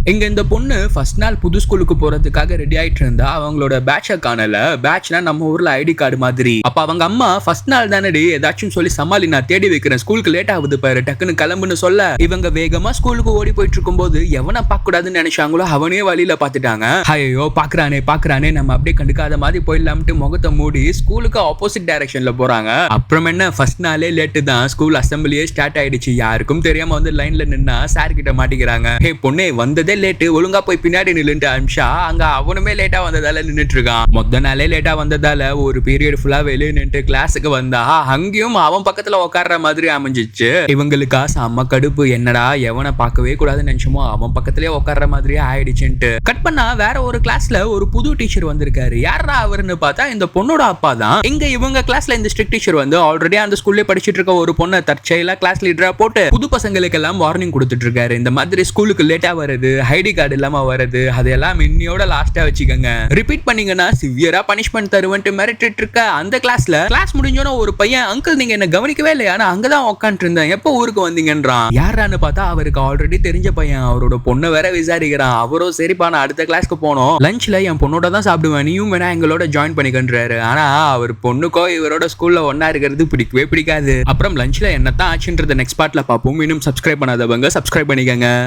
இங்க இந்த பொண்ணு ஃபர்ஸ்ட் நாள் புது ஸ்கூலுக்கு போறதுக்காக ரெடி ஆயிட்டு இருந்தா அவங்களோட பேட்சை காணல. பேட்ச்னா நம்ம ஊர்ல ஐடி கார்டு மாதிரி. அப்ப அவங்க அம்மா ஃபர்ஸ்ட் நாள் தானடி ஏதாச்சும் சொல்லி சமாளி, நான் தேடி வைக்கிறேன், ஸ்கூலுக்கு லேட் ஆகுது பாரு, டக்குன்னு கிளம்புன்னு சொல்ல இவங்க வேகமா ஸ்கூலுக்கு ஓடி போயிட்டு இருக்கும்போது எவனை பார்க்க கூடாதுன்னு நினைச்சாங்களோ அவனே வழியில பாத்துட்டாங்க. ஐயோ பாக்குறானே நம்ம அப்படியே கண்டுக்காத மாதிரி போயிடலாம்ட்டு முகத்தை மூடி ஸ்கூலுக்கு ஆப்போசிட் டைரக்ஷன்ல போறாங்க. அப்புறம் என்ன, ஃபர்ஸ்ட் நாளே லேட்டு தான், ஸ்கூல் அசம்பிளியே ஸ்டார்ட் ஆயிடுச்சு. யாருக்கும் தெரியாம வந்து லைன்ல நின்னா சார் கிட்ட மாட்டிக்கிறாங்க. ஹே பொண்ணே, வந்ததே லேட்டு, ஒழுங்கா போய் பின்னாடி நில்லுன்ட்டு அம்ஷா அங்க அவனுமே லேட்டா வந்ததால நின்னுட்டு இருக்கான். மொத்த நாளே லேட்டா வந்ததால ஒரு பீரியட் ஃபுல்லா வெளியே நின்று கிளாஸுக்கு வந்தா அங்கேயும் அவன் பக்கத்துல உட்கார்ற மாதிரி அமைஞ்சிச்சு. இவங்களுக்கா செம்ம கடுப்பு. என்னடா எவனை பார்க்கவே கூடாதுன்னு நினைச்சோமோ அவன் பக்கத்திலேயே உட்கார்ற மாதிரியே ஆயிடுச்சுன்ட்டு கட் பண்ணா வேற ஒரு கிளாஸ்ல ஒரு புது டீச்சர் வந்திருக்காரு. யாரா அவருன்னு பார்த்தா இந்த பொண்ணோட அப்பா தான். இங்க இவங்க கிளாஸ்ல இந்த ஸ்ட்ரிக்ட் டீச்சர் வந்து ஆல்ரெடி அந்த ஸ்கூல்ல படிச்சிட்டு இருக்க ஒரு பொண்ணை தற்செயலா கிளாஸ் லீடரா போட்டு புது பசங்களுக்கு எல்லாம் வார்னிங் கொடுத்துட்டு இருக்காரு. இந்த மாதிரி ஸ்கூலுக்கு லேட்டா வருது, ஐடி கார்டு இல்லாம வருது, அதெல்லாம் இன்னையோட லாஸ்டா வச்சுக்கோங்க, ரிப்பீட் பண்ணீங்கன்னா சிவியரா பனிஷ்மெண்ட் தருவேன்ட்டு மிரட்டிட்டு இருக்க. அந்த கிளாஸ் முடிஞ்சோன்னா ஒரு பையன், அங்கிள் நீங்க என்ன கவனிக்கவே இல்லையா, நான் அங்கதான் உட்காந்துட்டு இருந்தேன், எப்போ ஊருக்கு வந்தீங்கன்றான். யாரான்னு பார்த்தா அவருக்கு ஆல்ரெடி தெரிஞ்ச பையன். அவரோட பொண்ணை வேற விசாரிக்கிறான். அவரும் சரிப்பா நான் அடுத்த கிளாஸ்க்கு போனோம், லஞ்ச்ல என் பொண்ணோட தான் சாப்பிடுவேன், நீயும் வேணா எங்களோட ஜாயின் பண்ணிக்கன்றாரு. ஆனா அவர் பொண்ணுக்கோ இவரோட ஸ்கூல்ல ஒன்னா இருக்கிறது பிடிக்கவே பிடிக்காது. அப்புறம் லஞ்ச்ல என்னத்தான் ஆச்சுன்றத நெக்ஸ்ட் பார்ட்ல பார்ப்போம். இன்னும் சப்ஸ்கிரைப் பண்ணாதவங்க சப்ஸ்கிரைப் பண்ணிக்கங்க.